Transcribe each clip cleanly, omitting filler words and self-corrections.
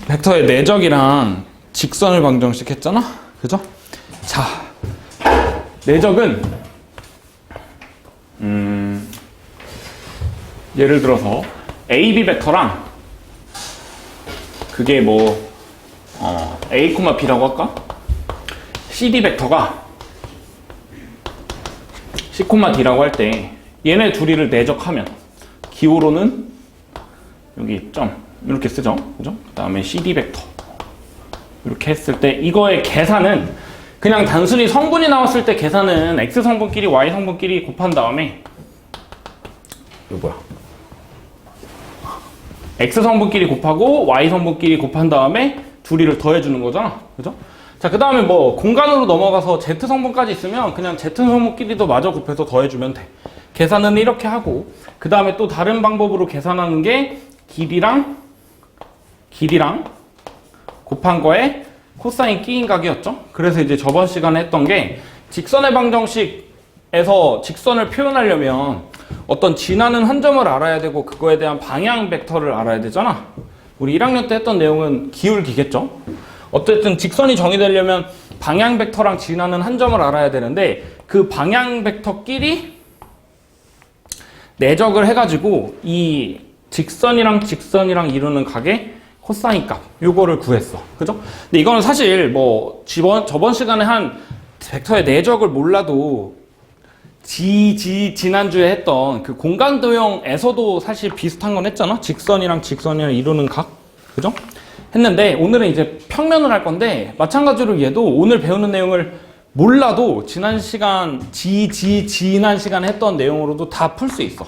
벡터의 내적이랑 직선을 방정식 했잖아? 그죠? 자, 내적은 예를 들어서 AB 벡터랑 그게 뭐 A, B라고 할까? CD 벡터가 C, D라고 할 때 얘네 둘이를 내적하면 기호로는 여기 점 이렇게 쓰죠. 그죠? 그 다음에 CD 벡터 이렇게 했을 때 이거의 계산은 그냥 단순히 성분이 나왔을 때 계산은 X 성분끼리 Y 성분끼리 곱한 다음에 이거 뭐야? X 성분끼리 곱하고 Y 성분끼리 곱한 다음에 둘이를 더해주는 거잖아. 그죠? 자, 그 다음에 뭐 공간으로 넘어가서 Z 성분까지 있으면 그냥 Z 성분끼리도 마저 곱해서 더해주면 돼. 계산은 이렇게 하고 그 다음에 또 다른 방법으로 계산하는 게 길이랑 곱한 거에 코사인 끼인 각이었죠. 그래서 이제 저번 시간에 했던 게 직선의 방정식에서 직선을 표현하려면 어떤 지나는 한 점을 알아야 되고 그거에 대한 방향 벡터를 알아야 되잖아. 우리 1학년 때 했던 내용은 기울기겠죠. 어쨌든 직선이 정의되려면 방향 벡터랑 지나는 한 점을 알아야 되는데 그 방향 벡터끼리 내적을 해가지고 이 직선이랑 이루는 각의 코사인 값 요거를 구했어. 그죠? 근데 이거는 사실 뭐 저번 시간에 한 벡터의 내적을 몰라도 지난주에 했던 그 공간도형에서도 사실 비슷한 건 했잖아. 직선이랑 이루는 각. 그죠? 했는데 오늘은 이제 평면을 할 건데 마찬가지로 얘도 오늘 배우는 내용을 몰라도 지난 시간에 했던 내용으로도 다 풀 수 있어.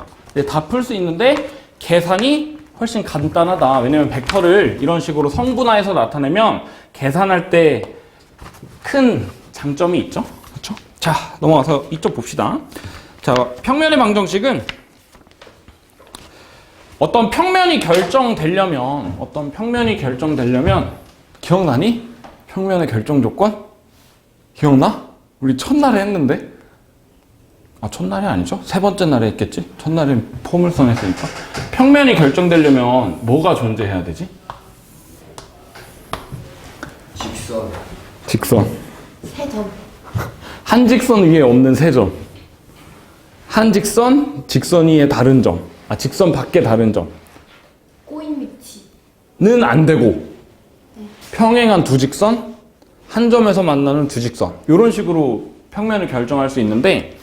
다 풀 수 있는데 계산이 훨씬 간단하다. 왜냐면 벡터를 이런 식으로 성분화해서 나타내면 계산할 때 큰 장점이 있죠. 그렇죠? 자, 넘어가서 이쪽 봅시다. 자, 평면의 방정식은 어떤 평면이 결정되려면 기억나니? 평면의 결정 조건? 기억나? 우리 첫날에 했는데? 아, 첫날이 아니죠? 세 번째 날에 했겠지? 첫날엔 포물선 했으니까. 평면이 결정되려면 뭐가 존재해야 되지? 직선. 세 점. 한 직선 위에 없는 세 점. 한 직선 위에 다른 점. 아, 직선 밖에 다른 점. 꼬인 위치. 는 안 되고. 평행한 두 직선, 한 점에서 만나는 두 직선. 이런 식으로 평면을 결정할 수 있는데,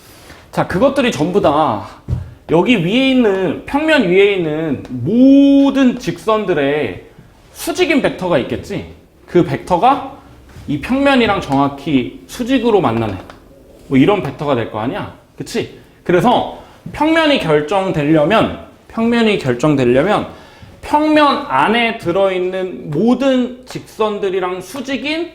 자, 그것들이 전부 다 여기 위에 있는, 평면 위에 있는 모든 직선들의 수직인 벡터가 있겠지? 그 벡터가 이 평면이랑 정확히 수직으로 만나는 뭐 이런 벡터가 될 거 아니야? 그치? 그래서 평면이 결정되려면 평면 안에 들어있는 모든 직선들이랑 수직인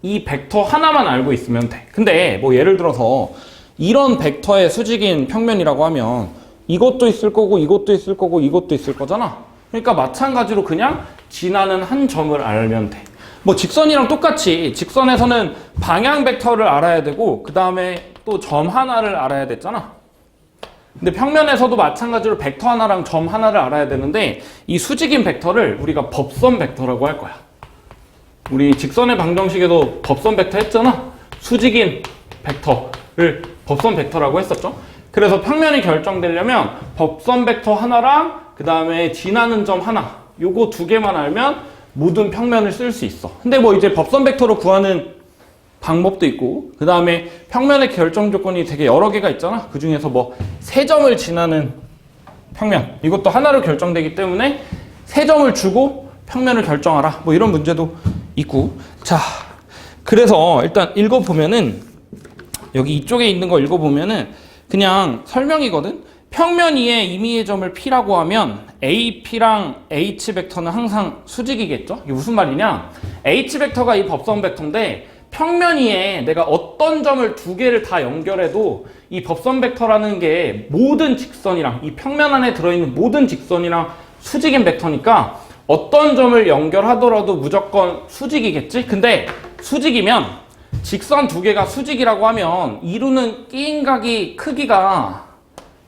이 벡터 하나만 알고 있으면 돼. 근데 뭐 예를 들어서 이런 벡터의 수직인 평면이라고 하면 이것도 있을 거고 이것도 있을 거고 이것도 있을 거잖아. 그러니까 마찬가지로 그냥 지나는 한 점을 알면 돼. 뭐 직선이랑 똑같이 직선에서는 방향 벡터를 알아야 되고 그 다음에 또 점 하나를 알아야 됐잖아. 근데 평면에서도 마찬가지로 벡터 하나랑 점 하나를 알아야 되는데 이 수직인 벡터를 우리가 법선 벡터라고 할 거야. 우리 직선의 방정식에도 법선 벡터 했잖아. 수직인 벡터를 법선 벡터라고 했었죠. 그래서 평면이 결정되려면 법선 벡터 하나랑 그 다음에 지나는 점 하나 요거 두 개만 알면 모든 평면을 쓸 수 있어. 근데 뭐 이제 법선 벡터로 구하는 방법도 있고 그 다음에 평면의 결정 조건이 되게 여러 개가 있잖아. 그 중에서 뭐 세 점을 지나는 평면 이것도 하나로 결정되기 때문에 세 점을 주고 평면을 결정하라 뭐 이런 문제도 있고. 자, 그래서 일단 읽어보면은 여기 이쪽에 있는 거 읽어보면은 그냥 설명이거든. 평면 위에 임의의 점을 P라고 하면 AP랑 H 벡터는 항상 수직이겠죠? 이게 무슨 말이냐? H 벡터가 이 법선 벡터인데 평면 위에 내가 어떤 점을 두 개를 다 연결해도 이 법선 벡터라는 게 모든 직선이랑 이 평면 안에 들어있는 모든 직선이랑 수직인 벡터니까 어떤 점을 연결하더라도 무조건 수직이겠지? 근데 수직이면 직선 두 개가 수직이라고 하면 이루는 끼인 각이 크기가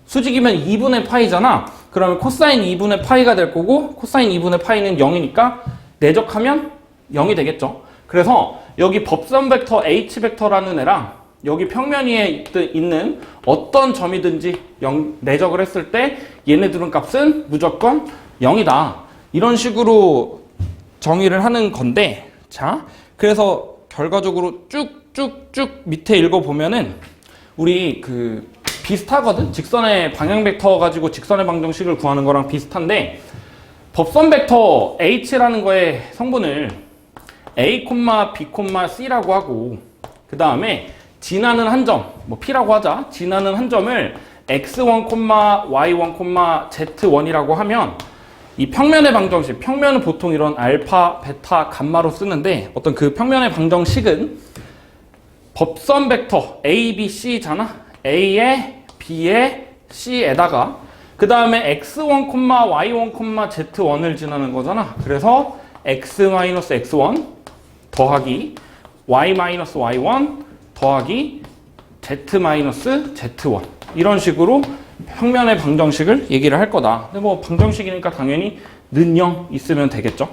수직이면 2분의 파이잖아. 그러면 코사인 2분의 파이가 될 거고 코사인 2분의 파이는 0이니까 내적하면 0이 되겠죠. 그래서 여기 법선 벡터 H 벡터라는 애랑 여기 평면 위에 있는 어떤 점이든지 내적을 했을 때 얘네들은 값은 무조건 0이다. 이런 식으로 정의를 하는 건데, 자, 그래서 결과적으로 쭉쭉쭉 밑에 읽어보면은 우리 비슷하거든? 직선의 방향 벡터 가지고 직선의 방정식을 구하는 거랑 비슷한데, 법선 벡터 H라는 거의 성분을 A, B, C라고 하고, 그 다음에 지나는 한 점, 뭐 P라고 하자. 지나는 한 점을 X1, Y1, Z1이라고 하면 이 평면의 방정식, 평면은 보통 이런 알파, 베타, 감마로 쓰는데 어떤 그 평면의 방정식은 법선 벡터 A, B, C잖아. A에 B에 C에다가 그 다음에 X1, Y1, Z1을 지나는 거잖아. 그래서 X-X1 더하기 Y-Y1 더하기 Z-Z1 이런 식으로 평면의 방정식을 얘기를 할 거다. 근데 뭐 방정식이니까 당연히 는 0 있으면 되겠죠.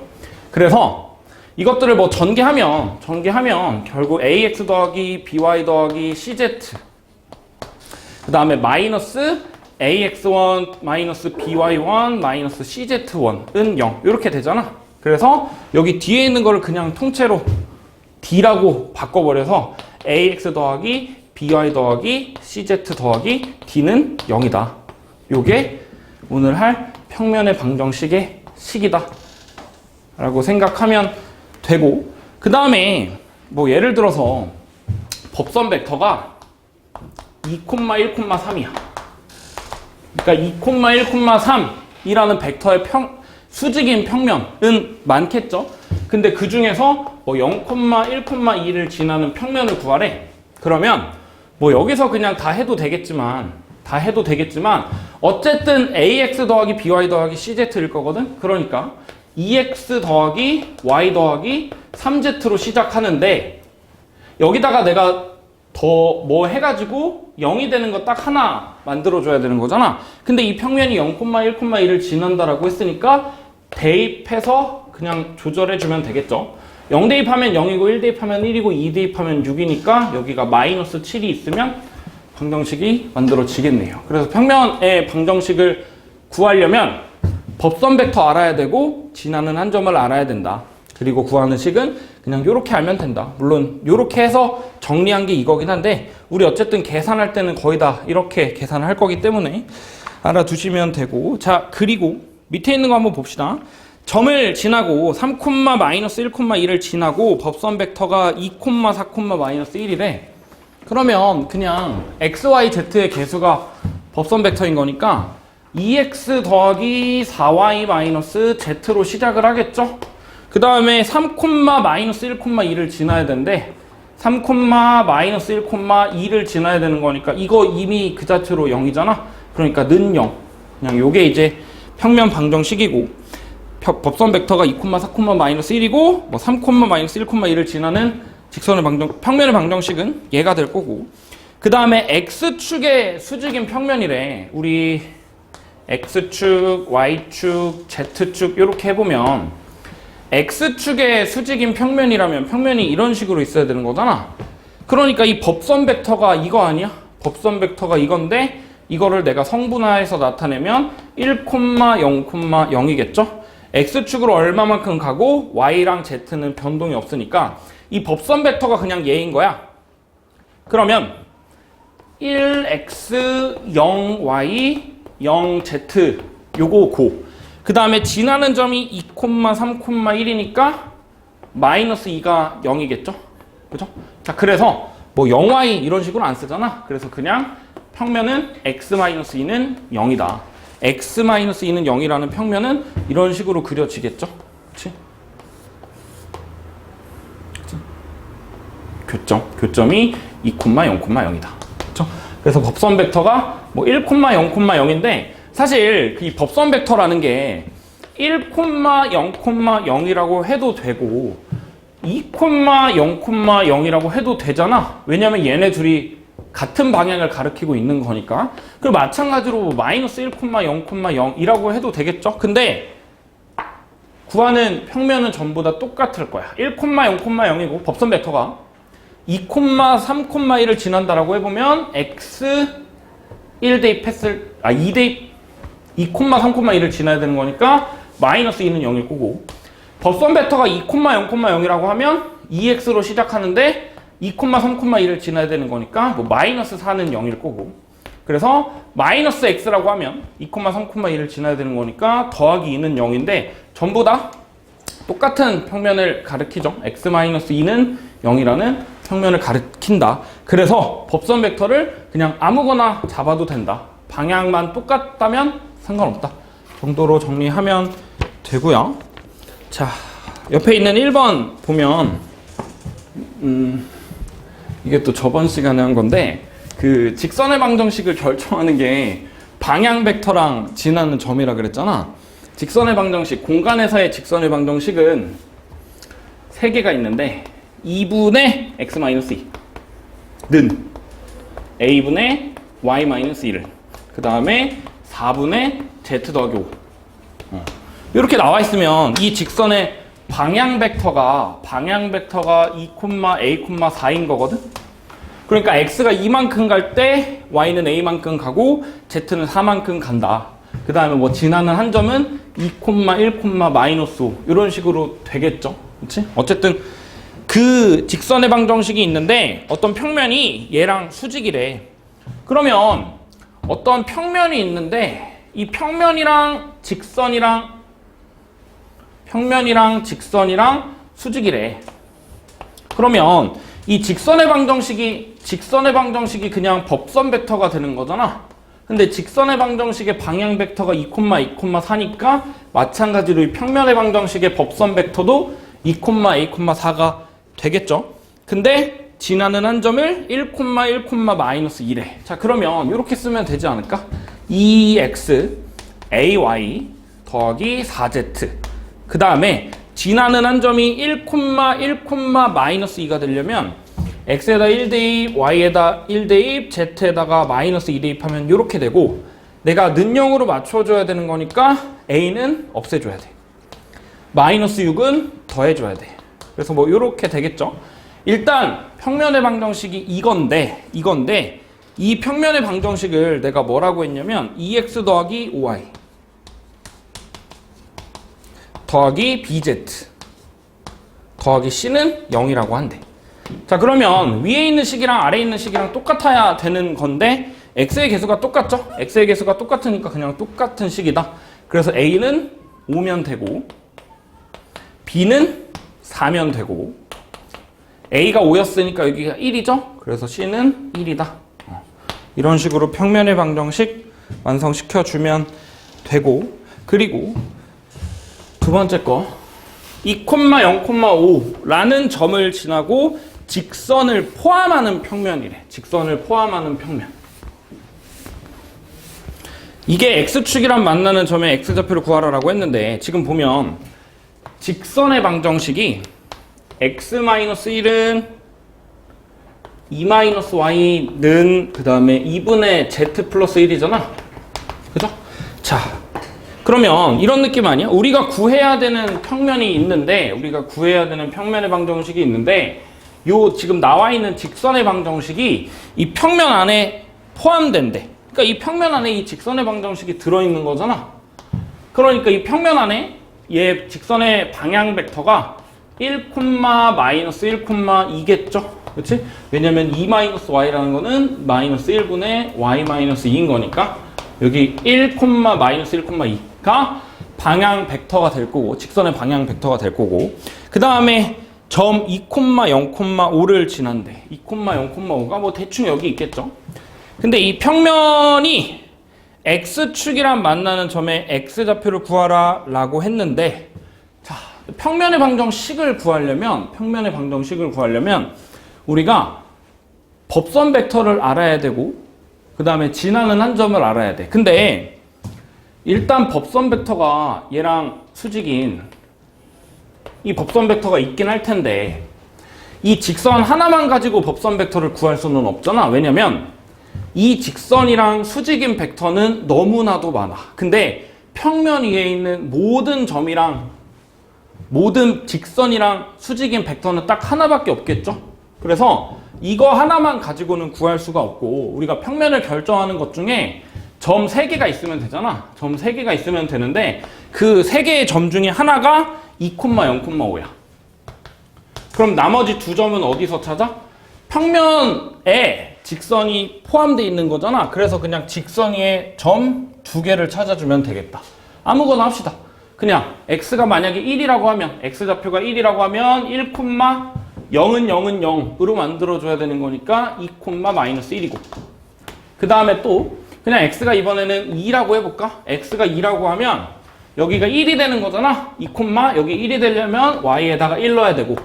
그래서 이것들을 뭐 전개하면 결국 AX 더하기 BY 더하기 CZ 그 다음에 마이너스 AX1 마이너스 BY1 마이너스 CZ1은 0 이렇게 되잖아. 그래서 여기 뒤에 있는 거를 그냥 통째로 D라고 바꿔버려서 AX 더하기 BY 더하기 CZ 더하기 D는 0이다. 요게 오늘 할 평면의 방정식의 식이다 라고 생각하면 되고, 그 다음에 뭐 예를 들어서 법선 벡터가 2,1,3이야. 그러니까 2,1,3이라는 벡터의 수직인 평면은 많겠죠. 근데 그 중에서 뭐 0,1,2를 지나는 평면을 구하래. 그러면 뭐 여기서 그냥 다 해도 되겠지만 어쨌든 AX 더하기 BY 더하기 CZ일 거거든. 그러니까 2X 더하기 Y 더하기 3Z로 시작하는데 여기다가 내가 더 뭐 해가지고 0이 되는 거 딱 하나 만들어줘야 되는 거잖아. 근데 이 평면이 0,1,2를 지난다라고 했으니까 대입해서 그냥 조절해주면 되겠죠. 0 대입하면 0이고 1 대입하면 1이고 2 대입하면 6이니까 여기가 마이너스 7이 있으면 방정식이 만들어지겠네요. 그래서 평면의 방정식을 구하려면 법선 벡터 알아야 되고 지나는 한 점을 알아야 된다. 그리고 구하는 식은 그냥 이렇게 알면 된다. 물론 이렇게 해서 정리한 게 이거긴 한데 우리 어쨌든 계산할 때는 거의 다 이렇게 계산을 할 거기 때문에 알아두시면 되고, 자, 그리고 밑에 있는 거 한번 봅시다. 점을 지나고 3,-1,2를 지나고 법선 벡터가 2,4,-1이래. 그러면 그냥 x, y, z의 개수가 법선 벡터인 거니까 2x 더하기 4y-z로 시작을 하겠죠. 그 다음에 3,-1,2를 지나야 되는데 3,-1,2를 지나야 되는 거니까 이거 이미 그 자체로 0이잖아. 그러니까 는 0. 그냥 요게 이제 평면 방정식이고, 법선 벡터가 2,4,-1이고 뭐 3,-1,2를 지나는 직선의 평면의 방정식은 얘가 될 거고, 그 다음에 x축의 수직인 평면이래. 우리 x축, y축, z축 이렇게 해보면 x축의 수직인 평면이라면 평면이 이런 식으로 있어야 되는 거잖아. 그러니까 이 법선 벡터가 이거 아니야? 법선 벡터가 이건데 이거를 내가 성분화해서 나타내면 1,0,0이겠죠? x축으로 얼마만큼 가고 y랑 z는 변동이 없으니까 이 법선 벡터가 그냥 얘인 거야. 그러면 1x 0y 0z 요거 고, 그 다음에 지나는 점이 2,3,1이니까 마이너스 2가 0이겠죠? 그죠? 자, 그래서 뭐 0y 이런 식으로 안 쓰잖아. 그래서 그냥 평면은 x-2는 0이다. x-2는 0이라는 평면은 이런 식으로 그려지겠죠? 그치? 교점이 2,0,0이다. 그쵸? 그래서 법선 벡터가 뭐 1,0,0인데 사실 이 법선 벡터라는 게 1,0,0이라고 해도 되고 2,0,0이라고 해도 되잖아. 왜냐면 얘네 둘이 같은 방향을 가리키고 있는 거니까. 그리고 마찬가지로 마이너스 1,0,0이라고 해도 되겠죠. 근데 구하는 평면은 전부 다 똑같을 거야. 1, 0,0이고 법선 벡터가 2, 3,1을 지난다라고 해보면 x 1대입 했을 2대입 2, 3,1을 지나야 되는 거니까 마이너스 2는 0일 거고, 법선 벡터가 2, 0,0이라고 하면 2x로 시작하는데 2, 3,1을 지나야 되는 거니까 뭐 마이너스 4는 0일 거고, 그래서 마이너스 x라고 하면 2, 3,1을 지나야 되는 거니까 더하기 2는 0인데 전부 다 똑같은 평면을 가리키죠. x-2는 0이라는 평면을 가리킨다. 그래서 법선 벡터를 그냥 아무거나 잡아도 된다. 방향만 똑같다면 상관없다 정도로 정리하면 되고요. 자, 옆에 있는 1번 보면 이게 또 저번 시간에 한 건데, 그 직선의 방정식을 결정하는 게 방향 벡터랑 지나는 점이라 그랬잖아. 직선의 방정식, 공간에서의 직선의 방정식은 3개가 있는데 2분의 x-2는 a분의 y-1을, 그 다음에 4분의 z 더하기 5 이렇게 나와 있으면 이 직선의 방향 벡터가 2,a,4인 거거든. 그러니까 x가 2만큼 갈 때 y는 a만큼 가고 z는 4만큼 간다. 그 다음에 뭐 지나는 한 점은 2, 1, 마이너스 5 이런 식으로 되겠죠. 그렇지? 어쨌든 그 직선의 방정식이 있는데 어떤 평면이 얘랑 수직이래. 그러면 어떤 평면이 있는데 이 평면이랑 직선이랑 수직이래. 그러면 이 직선의 방정식이 그냥 법선 벡터가 되는 거잖아. 근데 직선의 방정식의 방향 벡터가 2, 4니까 마찬가지로 이 평면의 방정식의 법선 벡터도 2, a,4가 되겠죠. 근데 지나는 한 점을 1, 마이너스 1에. 자, 그러면 이렇게 쓰면 되지 않을까? 2x ay 더하기 4z. 그 다음에 지나는 한 점이 1, 마이너스 2가 되려면 x에다 1대입, y에다 1대입, z에다가 마이너스 2대입하면 이렇게 되고, 내가 는영으로 맞춰줘야 되는 거니까 a는 없애줘야 돼. 마이너스 6은 더해줘야 돼. 그래서 뭐 이렇게 되겠죠. 일단 평면의 방정식이 이건데 이 평면의 방정식을 내가 뭐라고 했냐면 2x 더하기 5y 더하기 bz 더하기 c는 0이라고 한대. 자, 그러면 위에 있는 식이랑 아래에 있는 식이랑 똑같아야 되는 건데 x의 개수가 똑같죠? x의 개수가 똑같으니까 그냥 똑같은 식이다. 그래서 a는 5면 되고 b는 4면 되고, a가 5였으니까 여기가 1이죠? 그래서 c는 1이다. 이런 식으로 평면의 방정식 완성시켜주면 되고, 그리고 두 번째 거 2,0,5라는 점을 지나고 직선을 포함하는 평면이래. 직선을 포함하는 평면. 이게 x축이랑 만나는 점의 x좌표를 구하라라고 했는데, 지금 보면 직선의 방정식이 x-1은 2-y는 그 다음에 2분의 z 플러스 1이잖아. 그죠? 자, 그러면 이런 느낌 아니야? 우리가 구해야 되는 평면이 있는데, 우리가 구해야 되는 평면의 방정식이 있는데, 요 지금 나와 있는 직선의 방정식이 이 평면 안에 포함된대. 그러니까 이 평면 안에 이 직선의 방정식이 들어있는 거잖아. 그러니까 이 평면 안에 얘 직선의 방향 벡터가 1, 마이너스 1,2겠죠? 그렇지? 왜냐면 2-y라는 거는 마이너스 1분의 y-2인 거니까 여기 1, 마이너스 1,2가 방향 벡터가 될 거고, 직선의 방향 벡터가 될 거고, 그 다음에 점 2,0,5를 지난대. 2,0,5가 뭐 대충 여기 있겠죠? 근데 이 평면이 x축이랑 만나는 점의 x좌표를 구하라 라고 했는데, 자, 평면의 방정식을 구하려면 우리가 법선 벡터를 알아야 되고, 그 다음에 지나는 한 점을 알아야 돼. 근데 일단 법선 벡터가 얘랑 수직인 이 법선 벡터가 있긴 할 텐데, 이 직선 하나만 가지고 법선 벡터를 구할 수는 없잖아. 왜냐면 이 직선이랑 수직인 벡터는 너무나도 많아. 근데 평면 위에 있는 모든 점이랑 모든 직선이랑 수직인 벡터는 딱 하나밖에 없겠죠? 그래서 이거 하나만 가지고는 구할 수가 없고 우리가 평면을 결정하는 것 중에 점 3개가 있으면 되잖아. 점 3개가 있으면 되는데 그 3개의 점 중에 하나가 2,0,5야. 그럼 나머지 2점은 어디서 찾아? 평면에 직선이 포함되어 있는 거잖아. 그래서 그냥 직선 위에 점 2개를 찾아주면 되겠다. 아무거나 합시다. 그냥 x가 만약에 1이라고 하면 x좌표가 1이라고 하면 1,0은 0은 0으로 만들어줘야 되는 거니까 2,-1이고 그 다음에 또 그냥 x가 이번에는 2라고 해볼까? x가 2라고 하면 여기가 1이 되는 거잖아. 2, 여기 1이 되려면 y에다가 1 넣어야 되고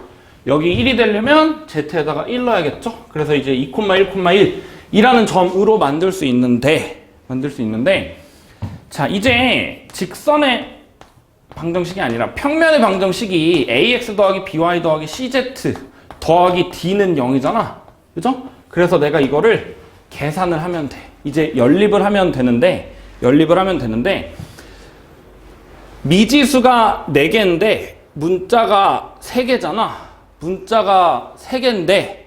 여기 1이 되려면 z에다가 1 넣어야겠죠? 그래서 이제 2,1,1 이라는 점으로 만들 수 있는데 자 이제 직선의 방정식이 아니라 평면의 방정식이 ax 더하기 by 더하기 cz 더하기 d는 0이잖아. 그죠? 그래서 내가 이거를 계산을 하면 돼. 이제 연립을 하면 되는데 미지수가 4개인데 문자가 3개잖아. 문자가 3개인데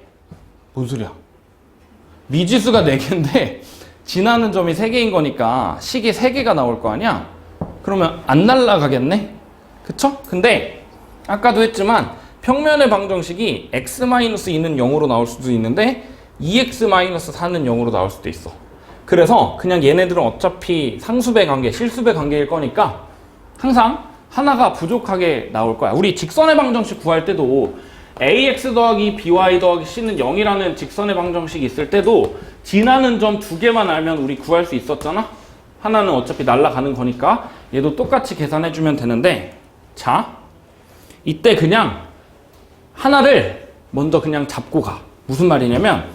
뭔 소리야? 미지수가 4개인데 지나는 점이 3개인 거니까 식이 3개가 나올 거 아니야? 그러면 안 날라가겠네? 그쵸? 근데 아까도 했지만 평면의 방정식이 x-2는 0으로 나올 수도 있는데 2x-4는 0으로 나올 수도 있어. 그래서 그냥 얘네들은 어차피 상수배 관계, 실수배 관계일 거니까 항상 하나가 부족하게 나올 거야. 우리 직선의 방정식 구할 때도 ax 더하기 by 더하기 c는 0이라는 직선의 방정식이 있을 때도 지나는 점 2개만 알면 우리 구할 수 있었잖아? 하나는 어차피 날아가는 거니까 얘도 똑같이 계산해주면 되는데 자, 이때 그냥 하나를 먼저 그냥 잡고 가. 무슨 말이냐면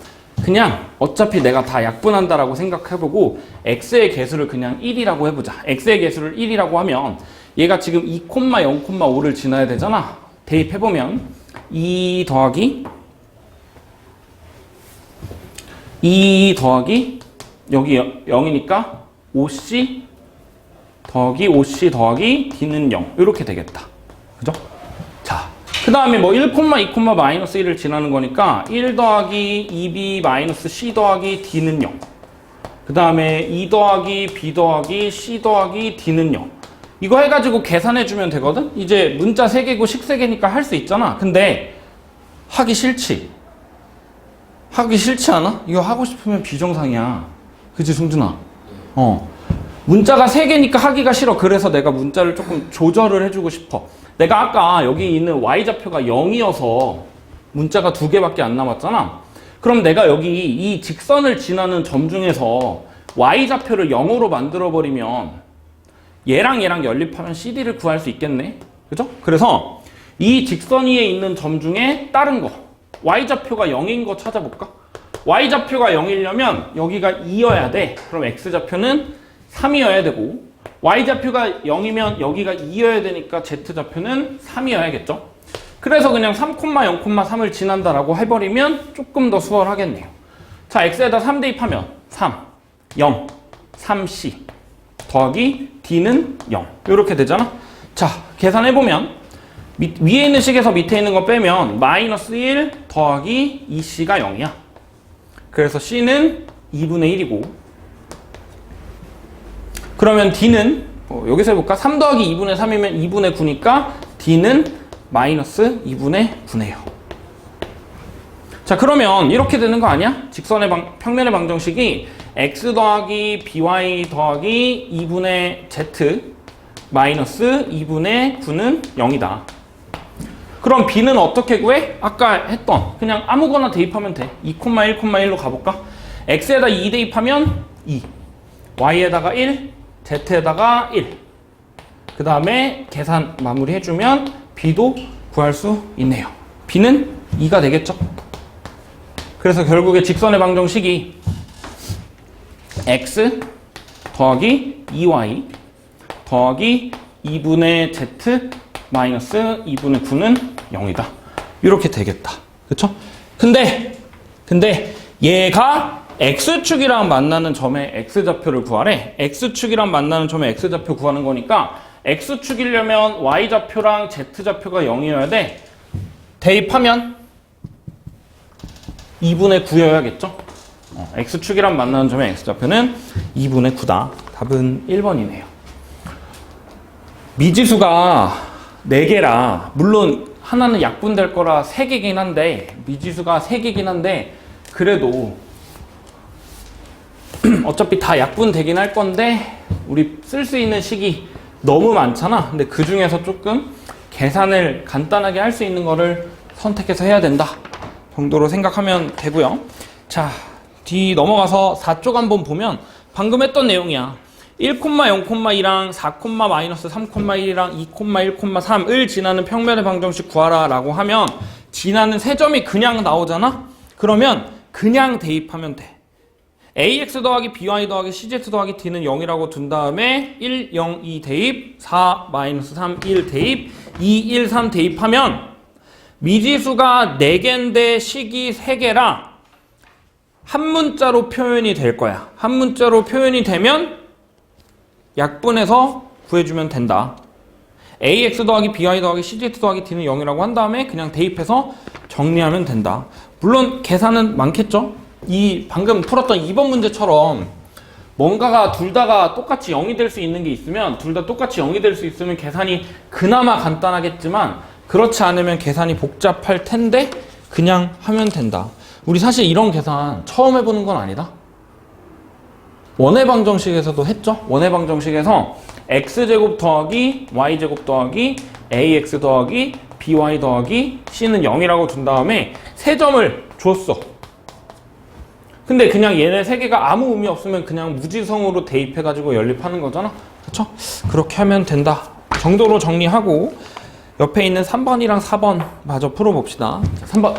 그냥 어차피 내가 다 약분한다라고 생각해보고 x의 개수를 그냥 1이라고 해보자. x의 개수를 1이라고 하면 얘가 지금 2,0,5를 지나야 되잖아. 대입해보면 2 더하기 여기 0이니까 5c 더하기 5c 더하기 d는 0 이렇게 되겠다. 그죠? 자, 그 다음에 뭐 1,2,-1을 지나는 거니까 1 더하기 2b 마이너스 c 더하기 d는 0. 그 다음에 2 더하기 b 더하기 c 더하기 d는 0. 이거 해가지고 계산해주면 되거든? 이제 문자 3개고 식 3개니까 할 수 있잖아. 근데 하기 싫지? 하기 싫지 않아? 이거 하고 싶으면 비정상이야. 그치 승준아? 문자가 3개니까 하기가 싫어. 그래서 내가 문자를 조금 조절을 해주고 싶어. 내가 아까 여기 있는 y좌표가 0이어서 문자가 2개밖에 안 남았잖아. 그럼 내가 여기 이 직선을 지나는 점 중에서 y좌표를 0으로 만들어버리면 얘랑 연립하면 CD를 구할 수 있겠네. 그죠? 그래서 이 직선 위에 있는 점 중에 다른 거 y좌표가 0인 거 찾아볼까? y좌표가 0이려면 여기가 2여야 돼. 그럼 x좌표는 3이어야 되고 y좌표가 0이면 여기가 2여야 되니까 z좌표는 3이어야겠죠? 그래서 그냥 3,0,3을 지난다라고 해버리면 조금 더 수월하겠네요. 자, x에다 3 대입하면 3, 0, 3c 더하기 d는 0 이렇게 되잖아. 자, 계산해보면 위에 있는 식에서 밑에 있는 거 빼면 마이너스 1 더하기 2c가 0이야. 그래서 c는 2분의 1이고 그러면 d는 여기서 해볼까? 3 더하기 2분의 3이면 2분의 9니까 d는 마이너스 2분의 9네요. 자, 그러면 이렇게 되는 거 아니야? 직선의 평면의 방정식이 x 더하기 by 더하기 2분의 z 마이너스 2분의 9는 0이다. 그럼 b는 어떻게 구해? 아까 했던 그냥 아무거나 대입하면 돼. 2,1,1로 가볼까? x에다 2 대입하면 2, y에다가 1, z에다가 1. 그 다음에 계산 마무리 해주면 b도 구할 수 있네요. b는 2가 되겠죠? 그래서 결국에 직선의 방정식이 x 더하기 2y 더하기 2분의 z 마이너스 2분의 9는 0이다. 이렇게 되겠다. 그쵸? 근데 얘가 x축이랑 만나는 점의 x좌표를 구하래. x축이랑 만나는 점의 x좌표 구하는 거니까 x축이려면 y좌표랑 z좌표가 0이어야 돼. 대입하면 2분의 9여야겠죠? x축이랑 만나는 점의 x좌표는 2분의 9다. 답은 1번이네요. 미지수가 4개라 물론 하나는 약분될 거라 3개긴 한데 미지수가 3개긴 한데 그래도 어차피 다 약분되긴 할 건데 우리 쓸 수 있는 식이 너무 많잖아. 근데 그 중에서 조금 계산을 간단하게 할 수 있는 거를 선택해서 해야 된다 정도로 생각하면 되고요. 자, 뒤 넘어가서 4쪽 한번 보면 방금 했던 내용이야. 1,0,2랑 4,-3,1이랑 2,1,3을 지나는 평면의 방정식 구하라 라고 하면 지나는 세 점이 그냥 나오잖아? 그러면 그냥 대입하면 돼. ax 더하기 by 더하기 cz 더하기 d는 0이라고 둔 다음에 1, 0, 2 대입, 4, 마이너스 3, 1 대입, 2, 1, 3 대입하면 미지수가 4개인데 식이 3개라 한 문자로 표현이 될 거야. 한 문자로 표현이 되면 약분해서 구해주면 된다. ax 더하기 by 더하기 cz 더하기 d는 0이라고 한 다음에 그냥 대입해서 정리하면 된다. 물론 계산은 많겠죠? 이 방금 풀었던 2번 문제처럼 뭔가가 둘 다가 똑같이 0이 될 수 있는 게 있으면 둘 다 똑같이 0이 될 수 있으면 계산이 그나마 간단하겠지만 그렇지 않으면 계산이 복잡할 텐데 그냥 하면 된다. 우리 사실 이런 계산 처음 해보는 건 아니다. 원의 방정식에서도 했죠? 원의 방정식에서 x제곱 더하기 y제곱 더하기 ax 더하기 by 더하기 c는 0이라고 둔 다음에 세 점을 줬어. 근데 그냥 얘네 세 개가 아무 의미 없으면 그냥 무지성으로 대입해가지고 연립하는 거잖아? 그쵸? 그렇게 하면 된다 정도로 정리하고 옆에 있는 3번이랑 4번 마저 풀어봅시다. 자, 3번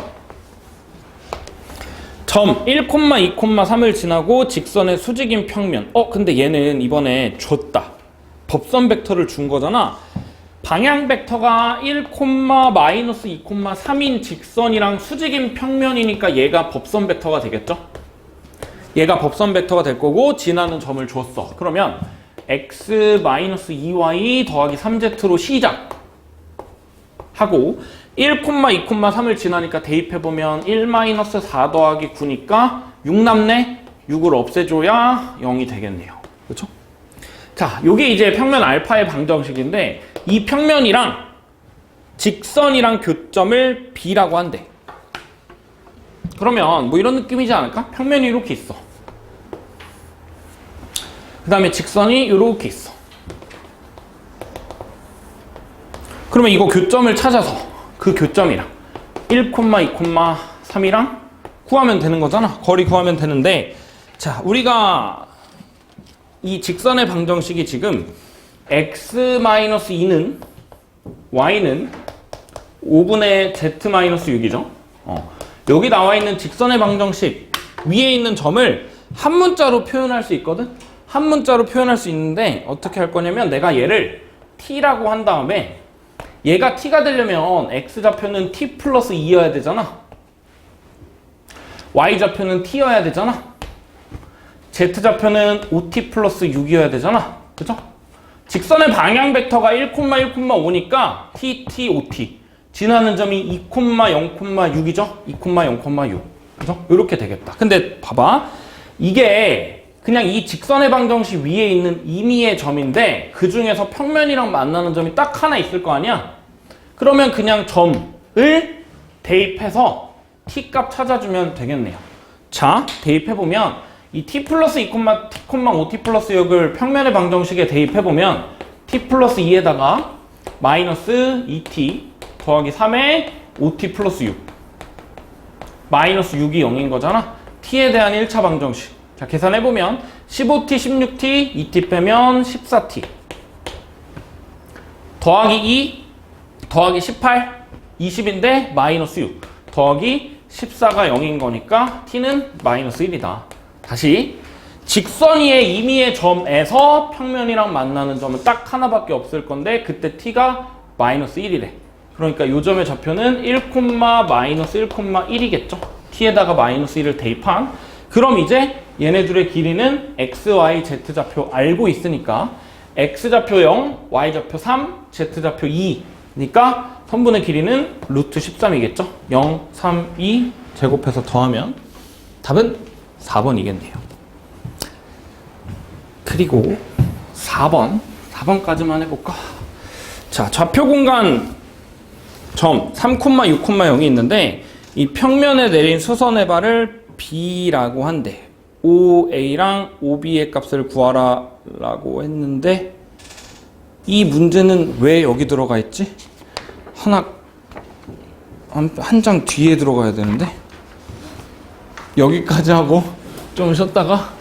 점 1,2,3을 지나고 직선의 수직인 평면. 근데 얘는 이번에 줬다. 법선 벡터를 준 거잖아. 방향 벡터가 1,-2,3인 직선이랑 수직인 평면이니까 얘가 법선 벡터가 되겠죠? 얘가 법선 벡터가 될 거고 지나는 점을 줬어. 그러면 x-2y 더하기 3z로 시작하고 1,2,3을 지나니까 대입해보면 1-4 더하기 9니까 6 남네? 6을 없애줘야 0이 되겠네요. 그렇죠? 자, 요게 이제 평면 알파의 방정식인데 이 평면이랑 직선이랑 교점을 B라고 한대. 그러면 뭐 이런 느낌이지 않을까? 평면이 이렇게 있어. 그 다음에 직선이 이렇게 있어. 그러면 이거 교점을 찾아서 그 교점이랑 1,2,3이랑 구하면 되는 거잖아. 거리 구하면 되는데 자, 우리가 이 직선의 방정식이 지금 x-2는 y는 5분의 z-6이죠. 여기 나와 있는 직선의 방정식 위에 있는 점을 한 문자로 표현할 수 있거든. 한 문자로 표현할 수 있는데 어떻게 할 거냐면 내가 얘를 t라고 한 다음에 얘가 t가 되려면 x좌표는 t 플러스 2여야 되잖아. y좌표는 t여야 되잖아. z좌표는 5t 플러스 6이어야 되잖아. 그죠? 직선의 방향 벡터가 1,5니까 t, t, 5t. 지나는 점이 2,0,6이죠? 2,0,6. 그죠? 이렇게 되겠다. 근데 봐봐. 이게 그냥 이 직선의 방정식 위에 있는 임의의 점인데 그 중에서 평면이랑 만나는 점이 딱 하나 있을 거 아니야? 그러면 그냥 점을 대입해서 t 값 찾아주면 되겠네요. 자, 대입해보면 이 t 플러스 2,5t 플러스 6을 평면의 방정식에 대입해보면 t 플러스 2에다가 마이너스 2t 더하기 3에 5t 플러스 6 마이너스 6이 0인 거잖아. t에 대한 1차 방정식. 자, 계산해보면 15t, 16t, 2t 빼면 14t 더하기 2 더하기 18, 20인데 마이너스 6 더하기 14가 0인 거니까 t는 마이너스 1이다. 다시 직선 위의 임의의 점에서 평면이랑 만나는 점은 딱 하나밖에 없을 건데 그때 t가 마이너스 1이래. 그러니까 이 점의 좌표는 1,-1,1이겠죠. t에다가 마이너스 1을 대입한. 그럼 이제 얘네들의 길이는 x, y, z 좌표 알고 있으니까 x좌표 0, y좌표 3, z좌표 2니까 선분의 길이는 루트 13이겠죠? 0, 3, 2 제곱해서 더하면 답은 4번이겠네요. 그리고 4번까지만 해볼까? 자, 좌표 공간 점 3,6,0이 있는데 이 평면에 내린 수선의 발을 B라고 한대. OA랑 OB의 값을 구하라 라고 했는데 이 문제는 왜 여기 들어가 있지? 한 장 뒤에 들어가야 되는데 여기까지 하고 좀 쉬었다가